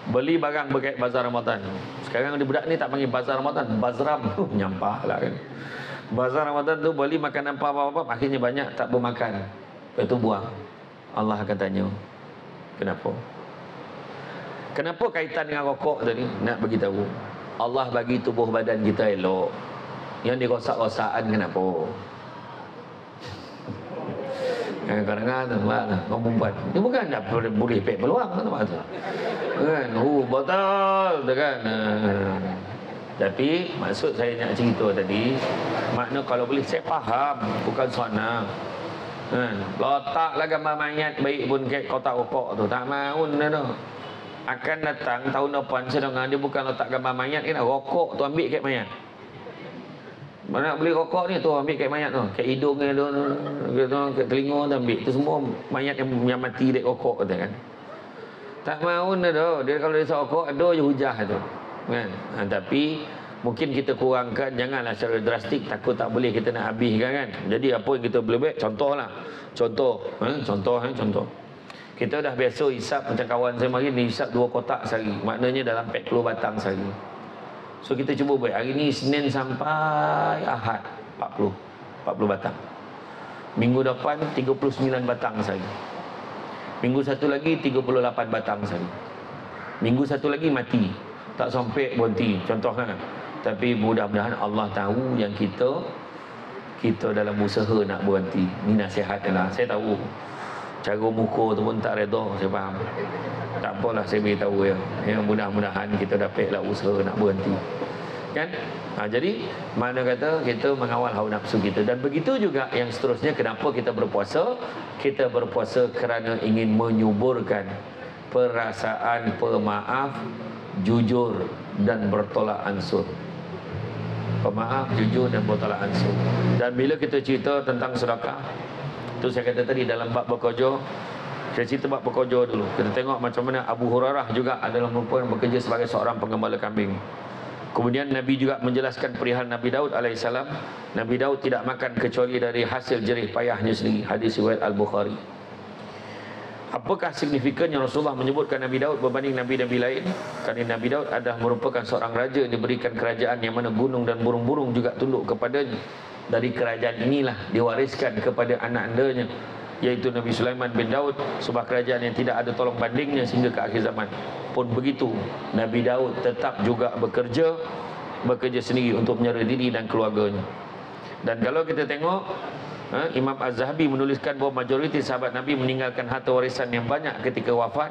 Beli barang berkait bazar Ramadan. Sekarang ada budak ni tak panggil bazar Ramadan, bazram. Nyampah lah kan. Bazar Ramadan tu beli makanan apa-apa, akhirnya banyak tak bermakan. Lepas tu buang. Allah akan tanya, kenapa? Kenapa kaitan dengan rokok tadi? Nak bagi tahu. Allah bagi tubuh badan kita elok. Yang dirosak-rosakan kenapa? Kadang-kadang ngomong buat. Ini bukan tak boleh pek peluang kan? Kan? Betul kan? Tapi maksud saya nak cerita tadi, makna kalau boleh saya faham, bukan suana. Kan? Letaklah gambar mayat baik pun kat kotak rokok tu, tak maun dah tu. Akan datang tahun depan sedang dia bukan letak gambar mayat, kena rokok tu ambil kat mayat. Mana nak beli rokok ni tu ambil kat mayat tu, kat hidung dia tu, kat telinga tu ambil. Tu semua mayat yang mati dek rokok kata kan. Tak maun dah tu. Dia kalau dia rokok ada je hujah tu. Kan? Tapi mungkin kita kurangkan, janganlah secara drastik, takut tak boleh kita nak habiskan kan. Jadi apa yang kita boleh buat, contohlah. Contoh. Kita dah biasa hisap macam kawan saya mari ni hisap 2 kotak sehari. Maknanya dalam 40 batang sehari. So kita cuba buat hari ni Senin sampai Ahad 40 batang. Minggu depan 39 batang sehari. Minggu satu lagi 38 batang sehari. Minggu satu lagi mati. Tak sampai berhenti. Contohnya. Tapi mudah-mudahan Allah tahu yang kita dalam usaha nak berhenti. Ni nasihat lah. Saya tahu. Cara muka tu pun tak reda, saya faham. Tak apalah saya beritahu ya. Mudah-mudahan kita dapatlah usaha nak berhenti. Kan? Jadi mana kata kita mengawal hawa nafsu kita. Dan begitu juga yang seterusnya, kenapa kita berpuasa? Kita berpuasa kerana ingin menyuburkan perasaan pemaaf, jujur dan bertolak ansur. Pemaaf, jujur dan bertolak ansur. Dan bila kita cerita tentang sedekah, tu saya kata tadi dalam bab berkojo, saya cerita bab berkojo dulu. Kita tengok macam mana Abu Hurairah juga adalah merupakan bekerja sebagai seorang penggembala kambing. Kemudian Nabi juga menjelaskan perihal Nabi Daud alaihissalam. Nabi Daud tidak makan kecuali dari hasil jerih payahnya sendiri. Hadis riwayat Al-Bukhari. Apakah signifikannya Rasulullah menyebutkan Nabi Daud berbanding Nabi-Nabi lain? Kerana Nabi Daud adalah merupakan seorang raja yang diberikan kerajaan yang mana gunung dan burung-burung juga tunduk kepadanya. Dari kerajaan inilah diwariskan kepada anak-andanya, yaitu Nabi Sulaiman bin Daud, sebuah kerajaan yang tidak ada tolong bandingnya sehingga ke akhir zaman. Pun begitu, Nabi Daud tetap juga bekerja sendiri untuk menyara diri dan keluarganya. Dan kalau kita tengok, Imam Az-Zahabi menuliskan bahawa majoriti sahabat Nabi meninggalkan harta warisan yang banyak ketika wafat.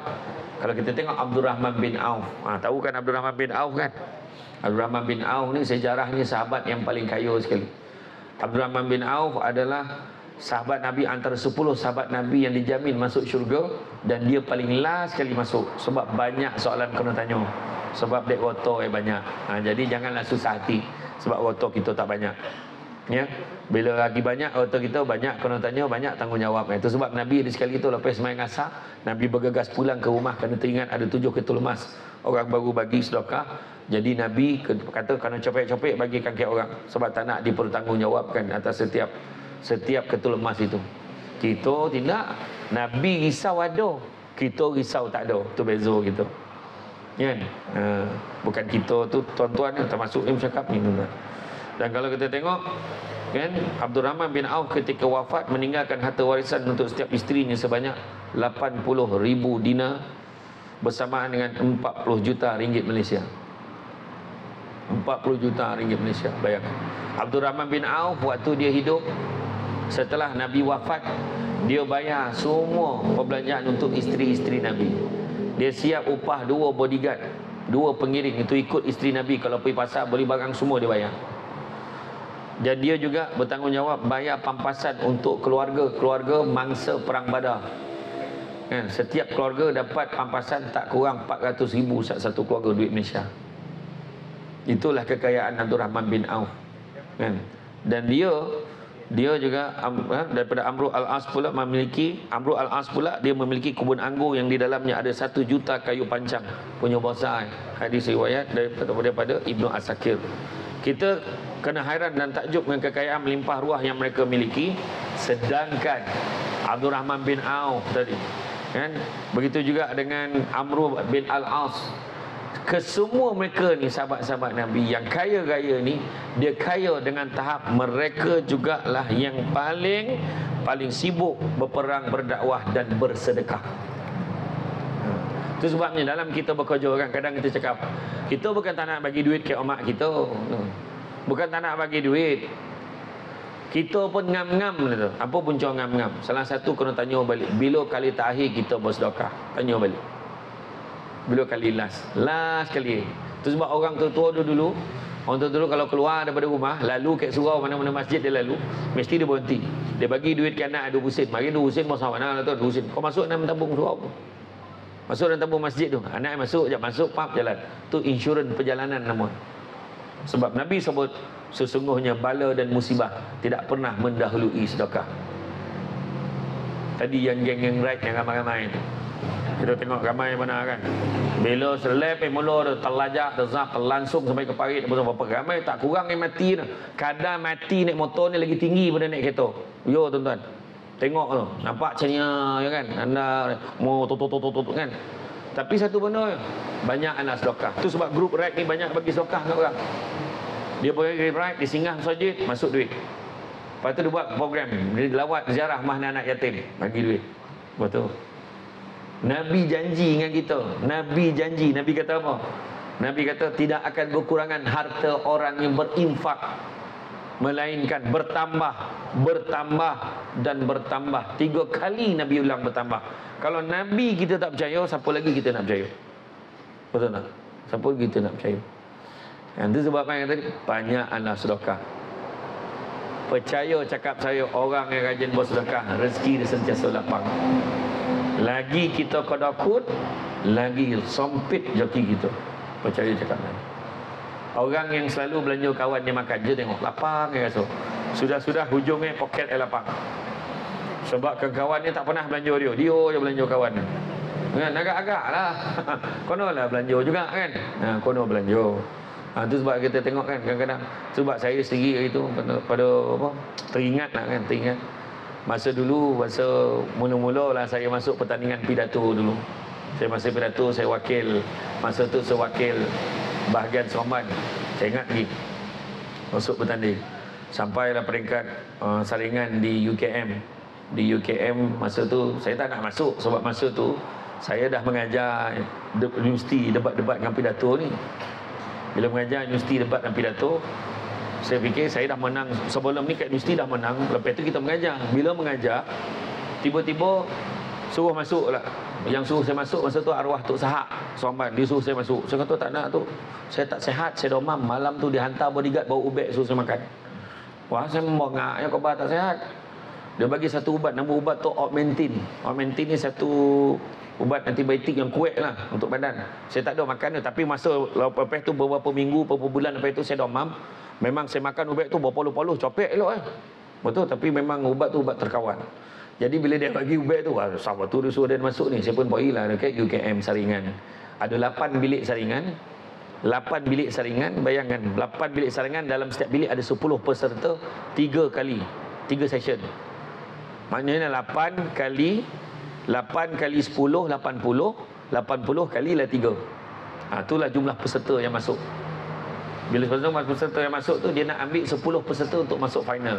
Kalau kita tengok Abdul Rahman bin Auf, tahu kan Abdul Rahman bin Auf kan? Abdul Rahman bin Auf ni sejarahnya sahabat yang paling kaya sekali. Abdul Rahman bin Auf adalah sahabat Nabi antara 10 sahabat Nabi yang dijamin masuk syurga, dan dia paling last sekali masuk sebab banyak soalan kena tanya, sebab dek rotor banyak. Jadi janganlah susah hati sebab rotor kita tak banyak. Ya, bila lagi banyak rotor kita banyak kena tanya, banyak tanggungjawab. Itu sebab Nabi ada sekali itu lepas sembahyang asar, Nabi bergegas pulang ke rumah kerana teringat ada 7 ketul emas orang baru bagi sedekah. Jadi Nabi kata kena copek-copek bagikan ke orang sebab tak nak dipertanggungjawabkan atas setiap ketul emas itu. Kita tidak. Nabi risau ada, kita risau tak ada. Tu beza kita. Kan? Bukan kita tu tuan-tuan yang termasuk ni bercakap ni. Dan kalau kita tengok kan, Abdul Rahman bin Auf ketika wafat meninggalkan harta warisan untuk setiap isterinya sebanyak 80,000 dinar bersamaan dengan 40 juta ringgit Malaysia. 40 juta ringgit Malaysia, bayangkan. Abdul Rahman bin Auf waktu dia hidup, setelah Nabi wafat, dia bayar semua perbelanjaan untuk isteri-isteri Nabi. Dia siap upah 2 bodyguard, 2 pengiring, itu ikut isteri Nabi. Kalau pergi pasar beli barang semua dia bayar. Dan dia juga bertanggungjawab bayar pampasan untuk keluarga mangsa perang Badar. Kan? Setiap keluarga dapat pampasan tak kurang 400,000 satu keluarga duit Malaysia. Itulah kekayaan Abdul Rahman bin Auf. Kan? Dan dia juga daripada Amru al-As pula dia memiliki kebun anggur yang di dalamnya ada 1 juta kayu pancang punya bonsai. Hadis riwayat daripada Ibnu Asakir. Kita kena hairan dan takjub dengan kekayaan melimpah ruah yang mereka miliki, sedangkan Abdul Rahman bin Auf tadi kan, begitu juga dengan Amru bin al-As, Kesemua mereka ni sahabat-sahabat Nabi yang kaya raya ni, dia kaya dengan tahap mereka jugalah yang paling sibuk berperang, berdakwah dan bersedekah. Itu sebabnya dalam kita bekerja kan, kadang kita cakap kita bukan tak nak bagi duit ke mak kita, bukan tak nak bagi duit, kita pun ngam-ngam tu. Apa punca ngam-ngam? Salah satu kena tanya balik, bila kali terakhir kita bersedekah? Tanya balik. Bila kali last kali. Itu sebab orang tua-tua dulu, orang tua dulu kalau keluar daripada rumah, lalu kat surau mana-mana masjid dia lalu, mesti dia berhenti. Dia bagi duit ke anak 20 sen. Mari 20 sen masa mana tu 20 sen. Kau masuk dalam tabung surau. Masuk dalam tabung masjid tu. Anak masuk, jap masuk, pap jalan. Tu insurans perjalanan nama. Sebab Nabi sebut sesungguhnya bala dan musibah tidak pernah mendahului sedekah. Tadi yang geng-geng ride yang ramai-ramai tu, kita tengok ramai mana kan, bila selep mula tu terlajak, terzak, terlangsung sampai ke parit, berapa ramai tak kurang yang mati tu. Kadar mati naik motor ni lagi tinggi pada naik kereta. Yo tuan-tuan, tengok tu, nampak macamnya ya kan, anda mau tutup kan. Tapi satu benda, banyak anak sedekah. Tu sebab grup ride ni banyak bagi sedekah kat orang. Dia pergi ride, dia singgah masjid, masuk duit. Lepas tu dia buat program, dia lawat ziarah mahna anak yatim, bagi duit. Betul. Nabi janji dengan kita. Nabi janji. Nabi kata apa? Nabi kata tidak akan berkurangan harta orang yang berinfak, melainkan bertambah, bertambah dan bertambah. 3 kali Nabi ulang bertambah. Kalau Nabi kita tak percaya, siapa lagi kita nak percaya? Betul tak? Siapa lagi kita nak percaya? Yang itu sebab yang tadi banyak anak sedekah. Percaya cakap saya, orang yang rajin bersedekah, rezeki dia sentiasa lapang. Lagi kita kedakut, lagi sempit joki kita. Percaya cakap saya. Orang yang selalu belanja kawan dia makan, je tengok lapang dia rasa. Sudah-sudah hujungnya poket dia lapang. Sebab kawan dia tak pernah belanja dia je belanja kawan dia. Kan agak-agak lah. Kono lah belanja juga kan. Kono belanja. Itu sebab kita tengok kan kadang-kadang, sebab saya sendiri itu pada apa, teringat lah kan, teringat masa dulu, masa mula-mula lah saya masuk pertandingan pidato dulu. Saya masih pidato, saya wakil. Masa tu saya wakil bahagian Seremban. Saya ingat lagi masuk bertanding. Sampailah peringkat saringan di UKM. Di UKM masa tu saya tak nak masuk, sebab masa tu saya dah mengajar universiti debat-debat dengan pidato ni. Bila mengajar universiti debat dan pidato, saya fikir saya dah menang. Sebelum ni kat universiti dah menang. Lepas tu kita mengajar. Bila mengajar, tiba-tiba suruh masuk lah. Yang suruh saya masuk masa tu arwah Tok Sahak Seremban. Dia suruh saya masuk. Saya kata tak nak tu, saya tak sihat, saya demam. Malam tu dia hantar bodyguard bawa ubat suruh saya makan. Wah, saya membongak ya, khabar tak sihat. Dia bagi satu ubat, nama ubat tu Augmentin. Augmentin ni satu ubat antibiotik yang kuat lah untuk badan. Saya tak ada makan dia, tapi masa lepas tu beberapa minggu, beberapa bulan lepas tu saya demam. Memang saya makan ubat tu berpuluh-puluh, copek elok betul, tapi memang ubat tu ubat terkawan. Jadi bila dia bagi ubat tu, sahabat tu dia suruh dia masuk ni, saya pun pergi lah dekat UKM Saringan. Ada 8 bilik saringan. 8 bilik saringan, bayangkan 8 bilik saringan, dalam setiap bilik ada 10 peserta, 3 kali 3 session. Maknanya 8 kali 10, 80. 80 kali lah 3. Itulah jumlah peserta yang masuk. Bila peserta yang masuk tu, dia nak ambil 10 peserta untuk masuk final.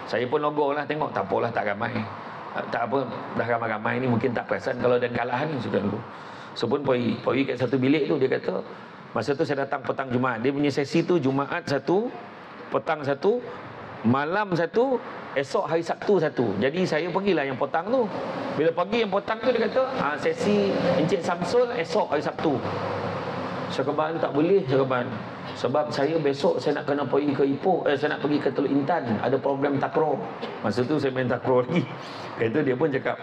Saya pun logo lah, tengok tak apalah, tak ramai. Tak apa, dah ramai-ramai ni mungkin tak perasan kalau dan kalah ni sudah dulu. So pun pergi kat satu bilik tu, dia kata masa tu saya datang petang Jumaat. Dia punya sesi tu Jumaat satu, petang satu, malam satu, esok hari Sabtu satu. Jadi saya pergilah yang petang tu. Bila pergi yang petang tu, dia kata sesi Encik Samsul esok hari Sabtu. Syakaban tak boleh, Syakaban. Sebab saya besok saya nak kena pergi ke Ipoh, saya nak pergi ke Teluk Intan, ada program takraw. Masa tu saya main takraw lagi. Itu dia pun cakap,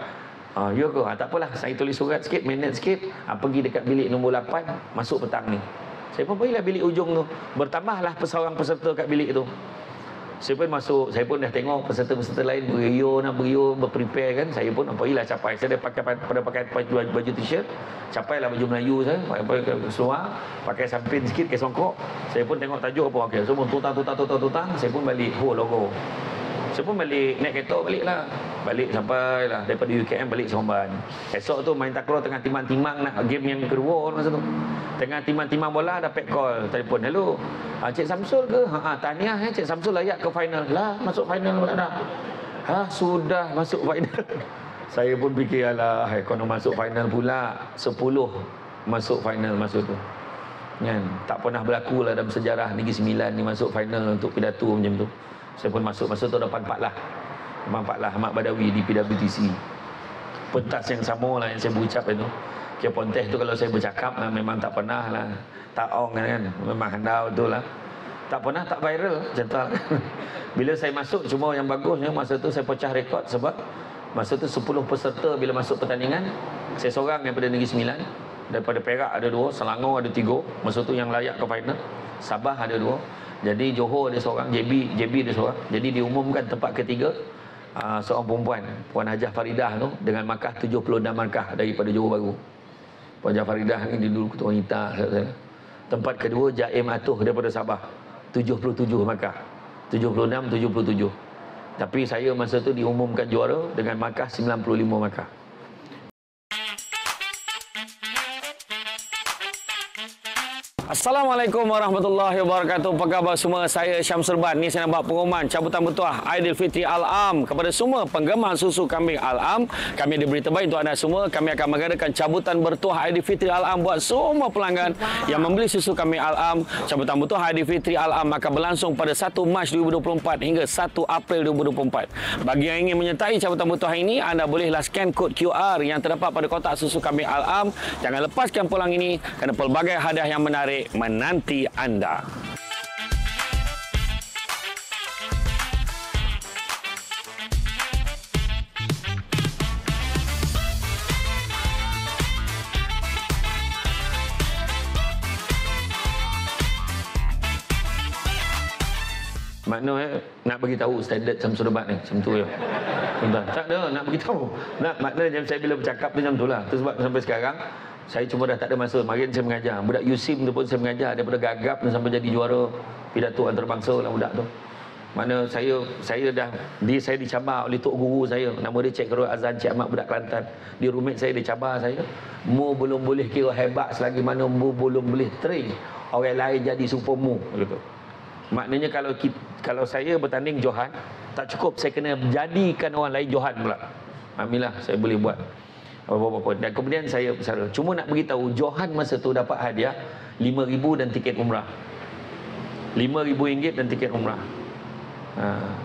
ya ke? Tak apalah, saya tulis surat sikit, minit sikit, pergi dekat bilik nombor 8, masuk petang ni. Saya pun pergilah bilik ujung tu. Bertambahlah seorang peserta kat bilik tu. Saya pun masuk, saya pun dah tengok peserta-peserta lain beriyo, berprepare kan. Saya pun pergilah capai. Saya dah pakai baju t-shirt, capailah baju Melayu saya, pakai seluar, pakai sampin sikit, pakai songkok. Saya pun tengok tajuk apa. Okey, so tutang. Saya pun balik, logo. Saya pun balik, naik kereta balik lah. Balik sampai lah, daripada UKM balik Seremban. Esok tu main takraw tengah timang-timang nak game yang kedua masa tu. Tengah timang-timang bola, dapat call, telefon. Hello, Cik Samsul ke? Tahniah Cik Samsul layak ke final. Lah, masuk final pula dah. Sudah masuk final. Saya pun fikir, alah, kalau masuk final pula, 10 masuk final masa tu. Kan? Tak pernah berlaku lah dalam sejarah Negeri Sembilan ni masuk final untuk pidato macam tu. Saya pun masuk masa tu depan 4 lah. Depan 4 lah Ahmad Badawi di PWTC. Pentas yang sama lah yang saya berucap itu. Kira Pontes tu kalau saya bercakap memang tak pernah lah. Tak ong kan. Memang handal betul lah. Tak pernah tak viral. Central. Bila saya masuk, cuma yang bagusnya masa tu saya pecah rekod sebab masa tu 10 peserta bila masuk pertandingan. Saya seorang daripada Negeri Sembilan. Daripada Perak ada 2, Selangor ada 3. Masa tu yang layak ke final. Sabah ada 2. Jadi Johor ada seorang, JB ada seorang. Jadi diumumkan tempat ketiga seorang perempuan, Puan Hajah Faridah tu dengan markah 76 markah daripada Johor Bahru. Puan Hajah Faridah ni dulu ketua wanita. Tempat kedua Jaim Atuh daripada Sabah, 77 markah. 76 77. Tapi saya masa tu diumumkan juara dengan markah 95 markah. Assalamualaikum warahmatullahi wabarakatuh. Apa khabar semua? Saya Syamsul Ban. Ni saya nak buat pengumuman cabutan bertuah Aidilfitri Al-Am kepada semua penggemar susu kambing Al-Am. Kami ada berita baik untuk anda semua. Kami akan mengadakan cabutan bertuah Aidilfitri Al-Am buat semua pelanggan yang membeli susu kambing Al-Am. Cabutan bertuah Aidilfitri Al-Am akan berlangsung pada 1 Mac 2024 hingga 1 April 2024. Bagi yang ingin menyertai cabutan bertuah ini, anda bolehlah scan kod QR yang terdapat pada kotak susu kambing Al-Am. Jangan lepaskan peluang ini kerana pelbagai hadiah yang menarik menanti anda. Makna nak bagi tahu standard Syamsul Ban ni macam tu ya. Tak ada nak bagi tahu. Makna saya bila bercakap tu macam tulah. Tu sebab sampai sekarang saya cuma dah tak ada masa. Marin saya mengajar. Budak USIM tu pun saya mengajar daripada gagap dan sampai jadi juara pidato antarabangsa lah budak tu. Mana saya dicabar oleh tok guru saya. Nama dia Cik Khairul Azan, Cik Ahmad budak Kelantan. Dia roommate saya, dia cabar saya. Mu belum boleh kira hebat selagi mana mu belum boleh train orang lain jadi supermu gitu. Maknanya kalau saya bertanding Johan, tak cukup saya kena jadikan orang lain Johan pula. Alhamdulillah saya boleh buat apa-apa. Dan kemudian saya bersara. Cuma nak beritahu, Johan masa tu dapat hadiah 5,000 dan tiket umrah. RM5,000 dan tiket umrah.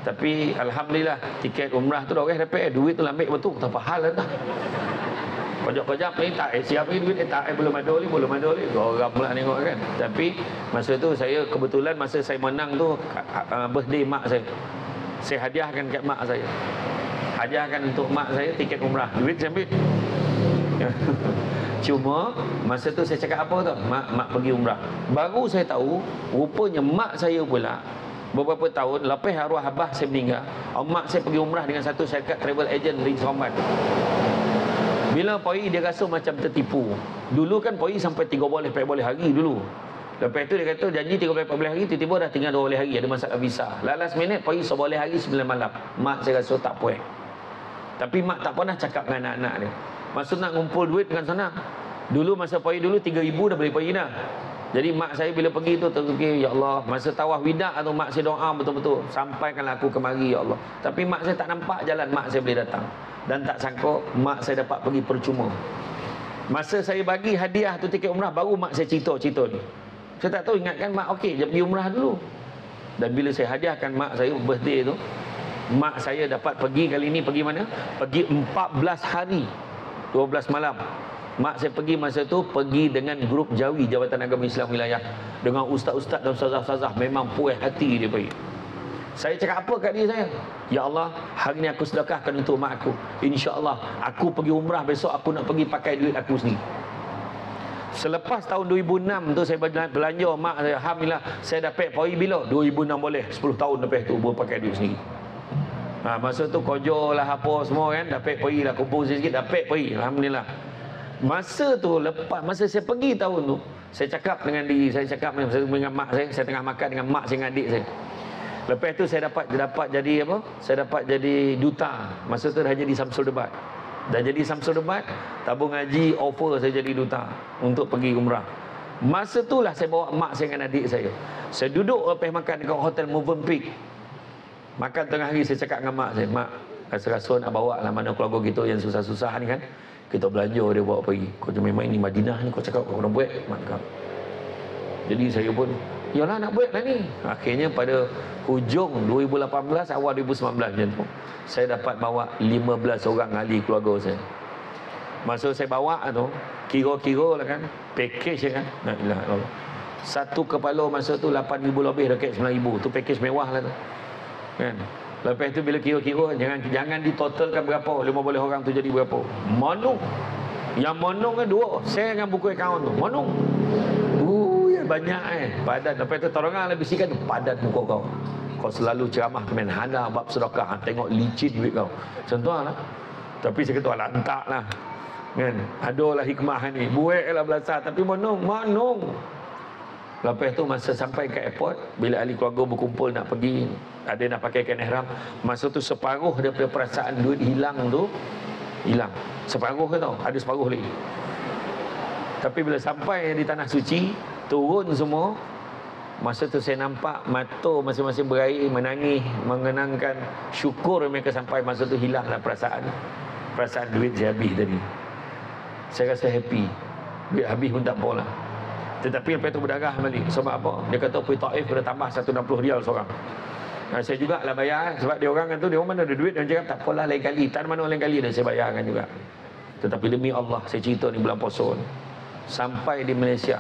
Tapi Alhamdulillah tiket umrah tu dah orang dapat. Duit tu ambil betul. Tak apa hal lah tak. Kejap-kejap ni tak siapa ni duit tak belum ada ni. Orang pula tengok kan. Tapi masa tu saya kebetulan masa saya menang tu birthday mak saya. Saya hadiahkan kat mak saya. Hadiahkan untuk mak saya tiket umrah. Duit saya ambil. Cuma masa tu saya cakap apa tau? Mak pergi umrah. Baru saya tahu rupanya mak saya pula beberapa tahun lepas arwah abah saya meninggal, mak saya pergi umrah dengan satu syarikat travel agent di Seremban. Bila pergi dia rasa macam tertipu. Dulu kan pergi sampai 3 boleh 4 boleh hari dulu. Lepas tu dia kata janji 3 boleh 4 boleh hari, tiba-tiba dah tinggal 2 boleh hari, ada masalah visa. Last minute pergi 1 boleh hari 9 malam. Mak saya rasa tak puas. Tapi mak tak pernah cakap dengan anak-anak dia. Maksud nak ngumpul duit dengan senang. Dulu masa pergi dulu 3,000 dah boleh pergi dah. Jadi mak saya bila pergi tu terfikir, ya Allah, masa tawaf wida tu mak saya doa betul-betul, sampaikanlah aku kemari ya Allah. Tapi mak saya tak nampak jalan mak saya boleh datang. Dan tak sangka mak saya dapat pergi percuma. Masa saya bagi hadiah tu tiket umrah, baru mak saya cerita ni. Saya tak tahu, ingatkan mak okey dia pergi umrah dulu. Dan bila saya hadiahkan mak saya birthday tu, mak saya dapat pergi kali ni pergi mana? Pergi 14 hari 12 malam. Mak saya pergi masa tu pergi dengan grup Jawi, Jabatan Agama Islam Wilayah, dengan ustaz-ustaz dan ustazah-ustazah. Memang puas hati dia pergi. Saya cakap apa kat dia saya? Ya Allah, hari ni aku sedekahkan untuk mak aku. InsyaAllah aku pergi umrah besok, aku nak pergi pakai duit aku sendiri. Selepas tahun 2006 tu saya belanja mak saya. Alhamdulillah saya dapat pergi bila? 2006 boleh. 10 tahun lepas tu baru pakai duit sendiri. Masa tu kojo lah apa semua kan, dapat pergi lah, kumpul sikit dapat pergi. Alhamdulillah. Masa tu lepas masa saya pergi tahun tu, saya cakap dengan diri saya, cakap dengan mak saya tengah makan dengan mak saya dengan adik saya. Lepas tu saya dapat jadi apa? Saya dapat jadi duta. Masa tu dah jadi Samsul Debat. Dah jadi Samsul Debat, tabung haji offer saya jadi duta untuk pergi umrah. Masa tu lah saya bawa mak saya dengan adik saya. Saya duduk lepas makan dekat hotel Movenpick. Makan tengah hari saya cakap dengan mak saya, "Mak, rasa-rasa nak bawa lah mana keluarga kita yang susah-susah ni kan. Kita belanja dia bawa pergi. Kau memang ini Madinah ni kau cakap kau nak buat." Mak kau. Jadi saya pun, yalah nak buat lah ni. Akhirnya pada hujung 2018, awal 2019 macam tu, saya dapat bawa 15 orang ahli keluarga saya. Masa saya bawa tu, kira-kira lah kan, package kan. Nah, ilah, satu kepala masa tu 8,000 lebih dekat 9,000. Tu package mewah lah tu. Kan? Lepas tu bila kira-kira, jangan ditotalkan berapa, 15 orang tu jadi berapa. Monong. Yang monong kan dua. Saya dengan buku akaun tu. Monong. Banyak padat. Lepas tu tolonglah lebih sikit padat muka kau. Kau selalu ceramah main hana bab sedekah, tengok licin duit kau. Contohlah. Tapi saya kata lantak lah. Kan? Adalah hikmah ni. Buatlah belasah tapi monong. Lepas tu masa sampai ke airport, bila ahli keluarga berkumpul nak pergi, ada nak pakai kain ihram, masa tu separuh daripada perasaan duit hilang tu hilang. Separuh ke tau? Ada separuh lagi. Tapi bila sampai di tanah suci, turun semua, masa tu saya nampak mata masing-masing berair, menangis, mengenangkan syukur mereka sampai masa tu hilanglah perasaan duit saya habis tadi. Saya rasa happy. Duit habis pun tak apalah. Tetapi lepas tu berdarah balik. Sebab apa? Dia kata pergi Taif kena tambah 160 rial seorang. Saya juga lah bayar. Sebab dia orang kan tu, dia orang mana ada duit. Dia cakap tak apalah lain kali. Tak ada mana lain kali dah saya bayarkan juga. Tetapi demi Allah, saya cerita ni bulan puasa ni, sampai di Malaysia,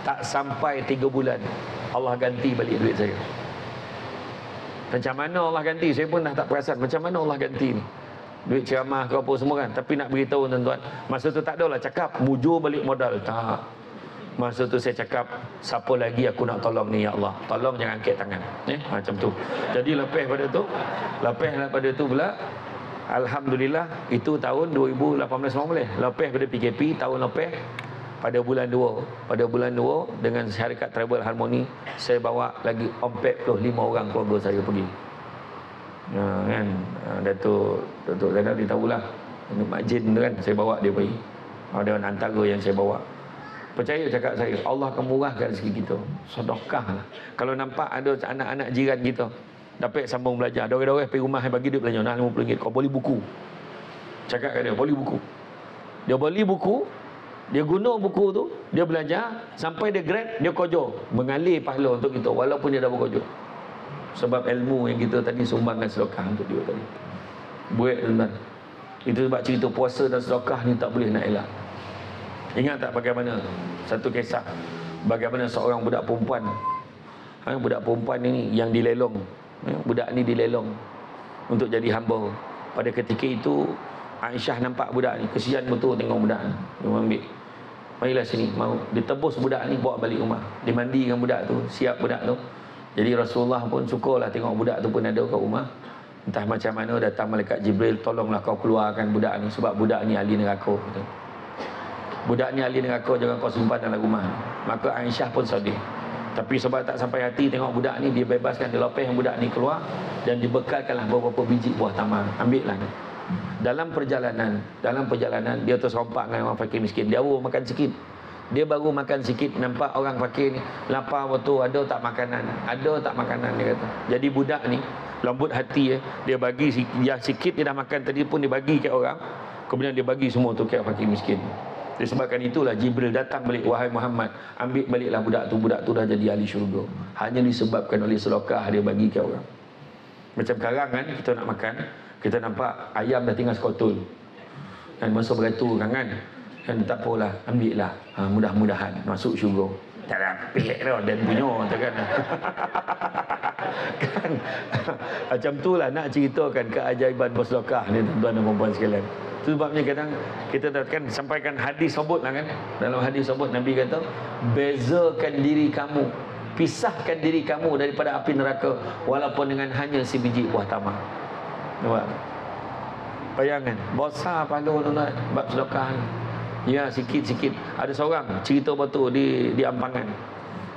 tak sampai 3 bulan, Allah ganti balik duit saya. Macam mana Allah ganti? Saya pun dah tak perasan macam mana Allah ganti ni. Duit ceramah ke apa semua kan. Tapi nak beritahu tuan-tuan, masa tu tak adalah cakap mujur balik modal. Tak. Masa tu saya cakap, siapa lagi aku nak tolong ni ya Allah, tolong jangan angkat tangan. Macam tu. Jadi lepas pada tu pula, alhamdulillah, itu tahun 2018. Lepas pada PKP tahun lepas, pada bulan 2 dengan syarikat Travel Harmony, saya bawa lagi 45 orang keluarga saya pergi. Kan, Datuk Zainal dia tahulah, Mak Jin tu kan, saya bawa dia pergi. Ada antara yang saya bawa. Percaya cakap saya, Allah akan murahkan rezeki kita. Sedekah lah. Kalau nampak ada anak-anak jiran kita dapat sambung belajar, dorang-dorang pergi rumah bagi dia belanja, nak RM50, kau beli buku. Cakap kat dia, beli buku. Dia beli buku, dia guna buku tu, dia belajar, sampai dia grade, dia kojo. Mengalir pahala untuk kita, walaupun dia dah berkojo. Sebab ilmu yang kita tadi sumbangkan sedekah untuk dia tadi. Buat tuan-tuan. Itu sebab cerita puasa dan sedekah ni tak boleh nak elak. Ingat tak bagaimana satu kisah, bagaimana seorang budak perempuan, budak perempuan ini yang dilelong, budak ni dilelong untuk jadi hamba. Pada ketika itu Aisyah nampak budak ni, kesian betul tengok budak ni. Dia ambil, marilah sini, mau ditebus budak ni, bawa balik rumah, dimandikan budak tu, siap budak tu. Jadi Rasulullah pun syukurlah tengok budak tu pun ada kat rumah. Entah macam mana datang malaikat Jibril, tolonglah kau keluarkan budak ni, sebab budak ni ahli neraka. Budak ni ahli neraka, jangan kau simpan dalam rumah. Maka Aisyah pun sedih. Tapi sebab tak sampai hati tengok budak ni, dia bebaskan, dia lepaskan budak ni keluar dan dibekalkanlah beberapa biji buah tamar. Ambillah ni. Dalam perjalanan dia terserempak dengan orang fakir miskin. Dia baru makan sikit. Nampak orang fakir ni lapar betul, ada tak makanan, dia kata. Jadi budak ni lembut hati, dia bagi dia sikit dia dah makan tadi pun dia bagi kat orang. Kemudian dia bagi semua tu kat fakir miskin. Disebabkan itulah Jibril datang balik, wahai Muhammad, ambil baliklah budak tu dah jadi ahli syurga. Hanya disebabkan oleh sedekah dia bagi ke orang. Macam sekarang kan, kita nak makan, kita nampak ayam dah tinggal sekotul. Dan masa beratur kan, tak apalah, ambil lah. Mudah-mudahan masuk syurga. Tak rapik tau, dan punya kan. Kan? Macam tu lah nak ceritakan keajaiban bersedekah ni tuan-tuan dan puan-puan sekalian. Itu sebabnya kadang kita dapatkan sampaikan hadis sebut lah kan. Dalam hadis sebut Nabi kata, bezakan diri kamu, pisahkan diri kamu daripada api neraka walaupun dengan hanya sebiji buah tamar. Nampak? Bayangan, besar pahala tuan-tuan bab sedekah ni. Ya, sikit-sikit. Ada seorang cerita betul di Ampangan.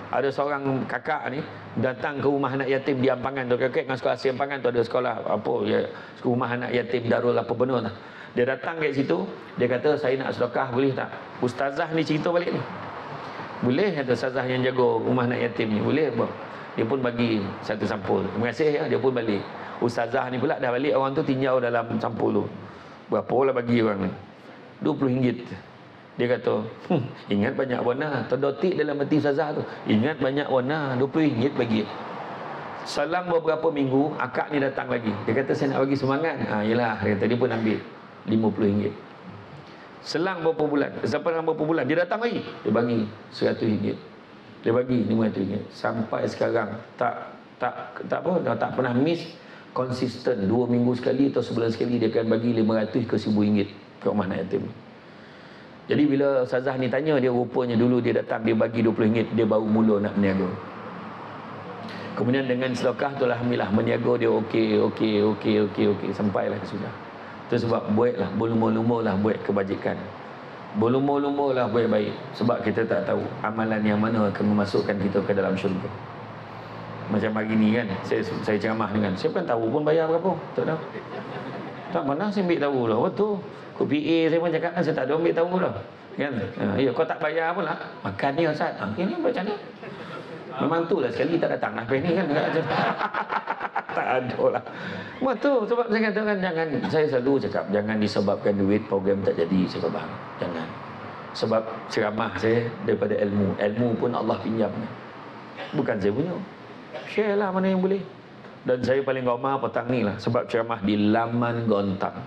Ada seorang kakak ni datang ke rumah anak yatim di Ampangan tu, kakek dengan sekolah asli Ampangan tu ada sekolah apa ya, rumah anak yatim Darul apa benar tu. Dia datang kat situ, dia kata saya nak sedekah boleh tak? Ustazah ni cerita balik ni. Boleh, kata ustazah yang jaga rumah anak yatim ni. Boleh apa? Dia pun bagi satu sampul. Terima kasih ya, dia pun balik. Ustazah ni pula dah balik, orang tu tinjau dalam sampul tu. Berapa lah bagi orang ni? RM20. Dia kata, ingat banyak warna. Terdotik dalam hati ustazah tu. Ingat banyak warna, RM20 bagi. Selang beberapa minggu, akak ni datang lagi. Dia kata, saya nak bagi semangat. Yelah, dia kata, dia pun ambil RM50. Selang beberapa bulan, sampai beberapa bulan, dia datang lagi. Dia bagi RM100. Dia bagi RM500. Sampai sekarang, tak pernah miss, konsisten. 2 minggu sekali atau sebulan sekali, dia akan bagi RM500 ke RM1,000 ke rumah anak yatim. Jadi bila ustazah ni tanya dia, rupanya dulu dia datang, dia bagi RM20, dia baru mula nak berniaga. Kemudian dengan sedekah tu alhamdulillah berniaga dia okey, sampailah ke sudah. Itu sebab buatlah, berlumba-lumbalah buat kebajikan. Berlumba-lumbalah buat baik. Sebab kita tak tahu amalan yang mana akan memasukkan kita ke dalam syurga. Macam hari ni kan, saya ceramah dengan, saya kan tahu pun bayar berapa, tak tahu. Tak mana saya ambil tahu dah. Betul. Kau PA saya pun cakap, saya tak ada ambil tahu dah. Kan? Ya, kau tak bayar pula. Makan ni Ustaz. Ini macam ni. Memang tu lah sekali tak datang. Apa ni kan? Tak ada lah. Betul. Sebab saya katakan jangan, saya selalu cakap, jangan disebabkan duit program tak jadi. Saya kata, bang, jangan. Sebab ceramah saya daripada ilmu. Ilmu pun Allah pinjam. Bukan saya punya. Share lah mana yang boleh. Dan saya paling gemar petang ni lah. Sebab ceramah di Laman Gontang.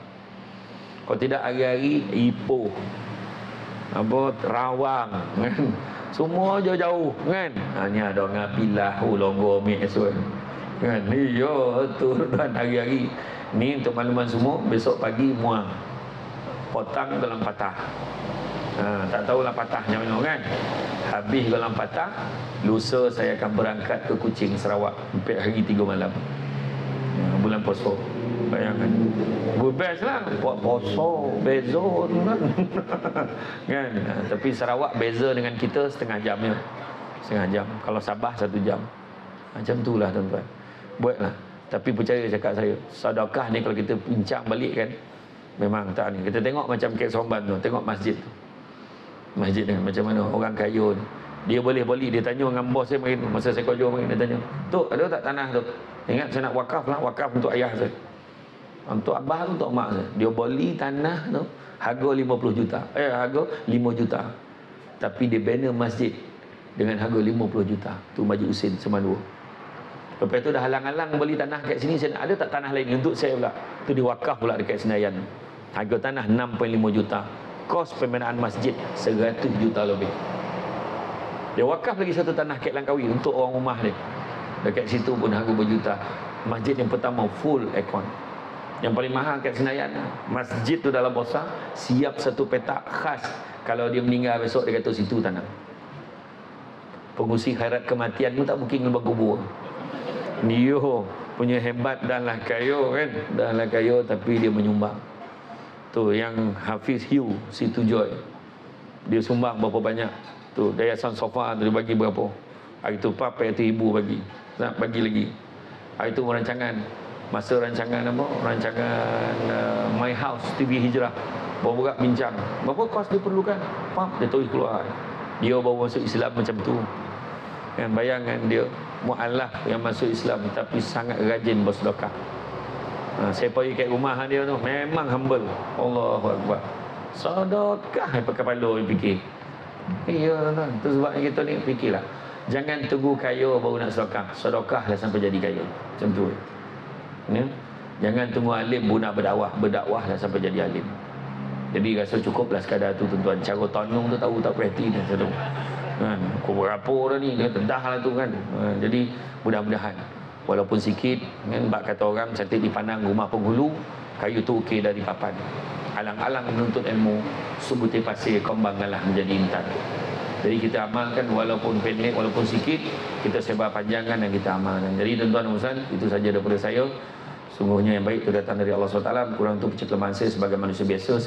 Kalau tidak hari-hari Ipoh, apa, Rawang kan? Semua jauh-jauh kan? Hanya ada orang Pilah, Longgor, Esok kan? Ya, tuan hari-hari. Ni untuk makluman semua, besok pagi Muang Potang dalam patah. Tak tahulah patah macam mana kan? Habis dalam patah, lusa saya akan berangkat ke Kuching, Sarawak 4 hari 3 malam. Bulan puasa. Bayangkan. Best lah. Buat puasa, beza kan. Kan? Tapi Sarawak beza dengan kita setengah jam ya. Setengah jam. Kalau Sabah 1 jam. Macam tu lah tuan-tuan. Buatlah. Tapi percaya cakap saya, sedekah ni kalau kita bincang balik kan, memang tak ni. Kita tengok macam Kek Somban tu, tengok masjid tu. Masjid ni macam mana orang kaya ni. Dia boleh beli, dia tanya dengan bos saya masa saya kerja dia tanya, "Tok, ada tak tanah tu?" Ingat saya nak wakaf lah, wakaf untuk ayah saya. Untuk abah tu, untuk mak saya. Dia beli tanah tu harga 50 juta. Harga 5 juta. Tapi dia banner masjid dengan harga 50 juta. Tu Masjid Husin Semandua. Lepas tu dah halang-halang beli tanah kat sini, saya nak, ada tak tanah lain untuk saya pula. Tu diwakaf pula dekat Senayan. Harga tanah 6.5 juta. Kos pembinaan masjid 100 juta lebih. Dia wakaf lagi satu tanah kat Langkawi untuk orang rumah dia. Dekat situ pun harga berjuta. Masjid yang pertama full aircon. Yang paling mahal kat Senayan, masjid tu dalam bosa siap satu petak khas. Kalau dia meninggal besok, dia kata situ tanah. Pengusi khairat kematian pun tak booking lubang kubur. Dia punya hebat, dah lah kaya kan, dah lah kaya tapi dia menyumbang. Tu yang Hafiz Hiu Situ Joy, dia sumbang berapa banyak. Tu Yayasan Sofa tu dia bagi berapa. Hari tu Papa itu ibu bagi. Nak bagi lagi. Hari tu rancangan, masa rancangan apa? Rancangan My House TV Hijrah. Baru bincang berapa kos dia perlukan. Pap dia terus keluar. Dia baru masuk Islam macam tu. Kan bayangkan dia mu'alaf yang masuk Islam tapi sangat rajin bersedekah. Saya pergi kat rumah dia tu, memang humble. Allahu Akbar. Sedekah pakai kepala dia fikir. Ya tuan, tu sebab kita ni fikirlah. Jangan tunggu kaya baru nak sedekah. Sedekahlah sampai jadi kaya. Macam tu. Ya? Jangan tunggu alim baru nak berdakwah. Berdakwahlah sampai jadi alim. Jadi rasa cukuplah sekadar tu tuan-tuan. Cara tonong tu tahu tak perhati dah satu. Kan, aku berapa dah ni, dia dah lah tu kan. Jadi mudah-mudahan walaupun sikit kan, bak kata orang cantik dipandang rumah penghulu, kayu tu okey dari papan. Alang-alang menuntut ilmu, subuti pasir kembanglah menjadi intan. Jadi kita amalkan walaupun pendek, walaupun sikit, kita sebar panjangkan dan kita amalkan. Jadi tuan-tuan dan puan, itu saja daripada saya. Sungguhnya yang baik itu datang dari Allah SWT. Kurang tu kecelakaan saya sebagai manusia biasa.